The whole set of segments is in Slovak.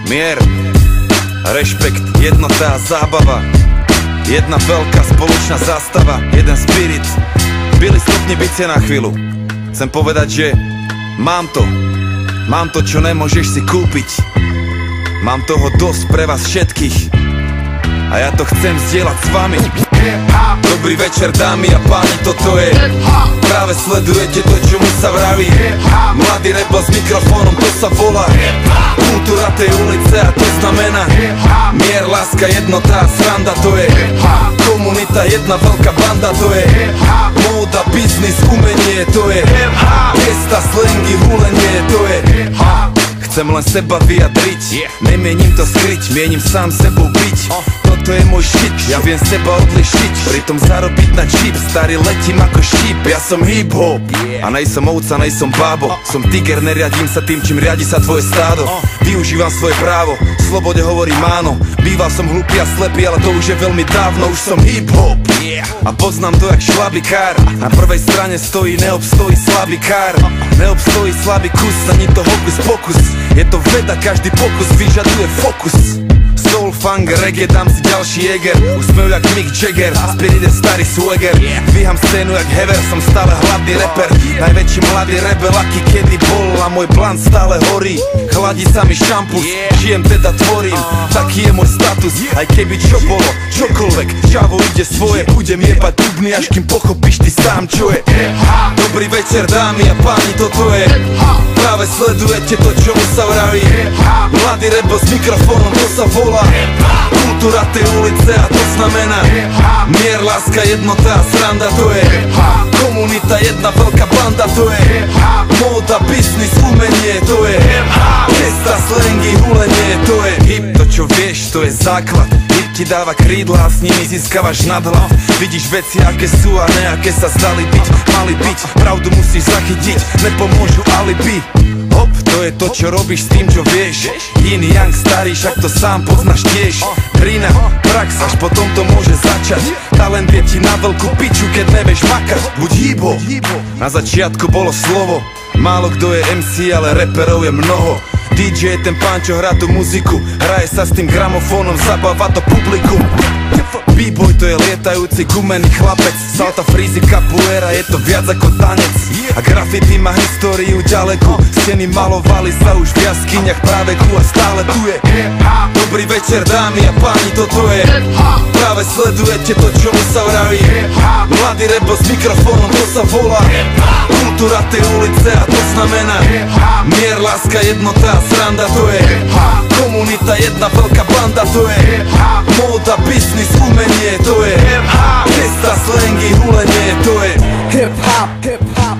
Mier, rešpekt, jednota a zábava. Jedna veľká spoločná zástava, jeden spirit. Byli schopní byť sa na chvíľu. Chcem povedať, že mám to, čo nemôžeš si kúpiť. Mám toho dosť pre vás všetkých a ja to chcem zdieľať s vami. Dobrý večer, dámy a páni, toto je práve sledujete to, čo mu sa vraví. Mladý rebel s mikrofónom, to sa volá kultúra tej ulice a to znamená mier, láska, jednota a sranda, to je komunita, jedna veľká banda, to je móda, biznis, umenie, to je gesta, slangy, hulenie, to je chcem len seba vyjadriť, nemienim to skryť, mienim sám sebou byť. Toto je môj shit, ja viem seba odlišiť, pritom zarobiť na čip, starý letím ako šíp. Ja som hip-hop a nejsom ovca, nejsom bábo. Som tiger, neriadím sa tým, čím riadi sa tvoje stádo. Využívam svoje právo, slobode hovorím áno. Býval som hlupý a slepý, ale to už je veľmi dávno. Už som hip-hop a poznám to jak šlabikár. Na prvej strane stojí, neobstojí slabý kár. Neobstojí slabý kus, ani to hokus pokus. Je to veda, každý pokus vyžaduje fokus. Soul, funk, reggae, dám si ďalší Jäger. Úsmev jak Mick Jagger, spirit je starý swagger. Dvíham scénu jak Hever, som stále hladný rapper. Najväčší mladý rebel, aký kedy bol. A môj blant stále horí, chladí sa mi šampus. Žijem teda tvorím, taký je môj status. Aj keby čo bolo, čokoľvek, čavo ide svoje. Budem jebať dubny, až kým pochopíš ty sám, čo je. Dobrý večer, dámy a páni, toto je práve sledujete to, čo mu sa vraví. Mladý rebel s mikrofónom, to sa volá kultúra tej ulice a to znamená mier, láska, jednota a sranda, to je komunita, jedna veľká banda, to je móda, biznis, umenie, to je gesta, slangy, hulenie, to je hip, to čo vieš, to je základ. Hip ti dáva krídla a s nimi získavaš nadhľad. Vidíš veci, aké sú a ne aké sa zdali byť. Mali byť, pravdu musíš zachytiť, nepomôžu alibi. Hop, to je to, čo robíš s tým, čo vieš. Yin, yang, starý, však to sám poznáš tiež. Hrina, prax, až potom to môže začať. Talent je ti na veľkú piču, keď nevieš makať. Buď hip-hop. Na začiatku bolo slovo, málo kto je MC, ale reperov je mnoho. DJ je ten pán, čo hrá tú muziku, hraje sa s tým gramofónom, zabáva to publikum. B-boy to je lietajúci gumený chlapec, salta, frízy, capoeira, je to viac ako tanec. A graffiti má históriu ďalekú, steny malovali sa už v jaskyniach práveku a stále tu je. Dobrý večer, dámy a páni, toto je práve sledujete to, čo mu sa vraví. Mladý rebel s mikrofónom, to sa volá kultúra tej ulice a to znamená mier, láska, jednota a sranda, to je komunita, jedna veľká banda, to je móda, biznis, umenie, to je gesta, slangy, hulenie, to je hip-hop, hip-hop.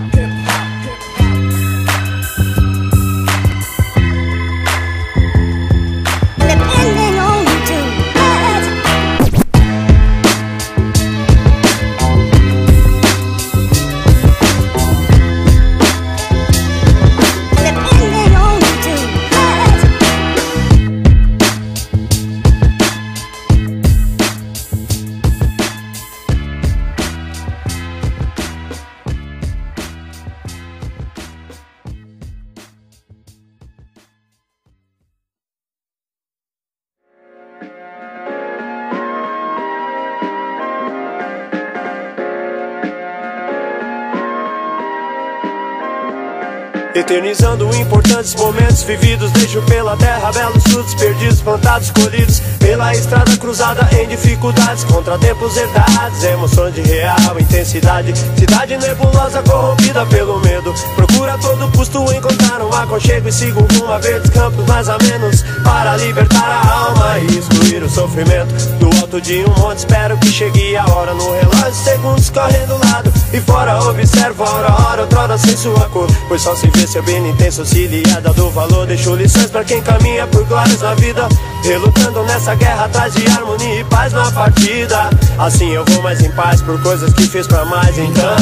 Eternizando importantes momentos vividos, deixo pela terra belos frutos perdidos, plantados, colhidos pela estrada cruzada em dificuldades, contratempos herdados, emoções de real intensidade. Cidade nebulosa corrompida pelo medo, procura a todo custo encontrar um aconchego e sigo rumo a verdes campos mais amenos para libertar a alma e excluir o sofrimento. Do alto de um monte espero que chegue a hora, no relógio segundos correndo do lado e fora observo a hora, outrora sem sua cor, pois só se vê ser bem intenso, auxiliada do valor. Deixo lições pra quem caminha por glórias na vida, relutando nessa guerra atrás de harmonia e paz na partida. Assim eu vou mais em paz por coisas que fiz pra mais. Então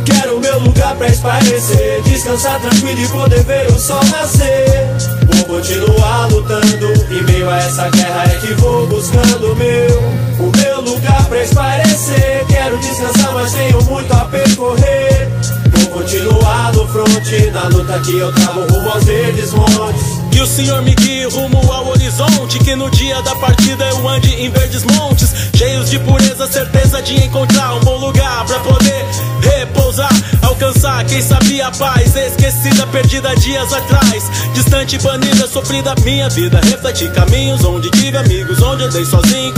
quero meu lugar pra espairecer, descansar tranquilo e poder ver o sol nascer. Vou continuar lutando, em meio a essa guerra é que vou buscando o meu lugar pra espairecer. Quero descansar, mas tenho muito a percorrer. Vou continuar no fronte, na luta que eu trago rumo aos verdes montes. Que o Senhor me guie rumo ao horizonte, que no dia da partida eu ande em verdes montes, cheios de pureza, certeza de encontrar um bom lugar pra poder repousar, alcançar, quem sabia a paz, esquecida, perdida dias atrás, distante, banida, sofrida minha vida, refleti caminhos onde tive amigos, onde andei sozinho,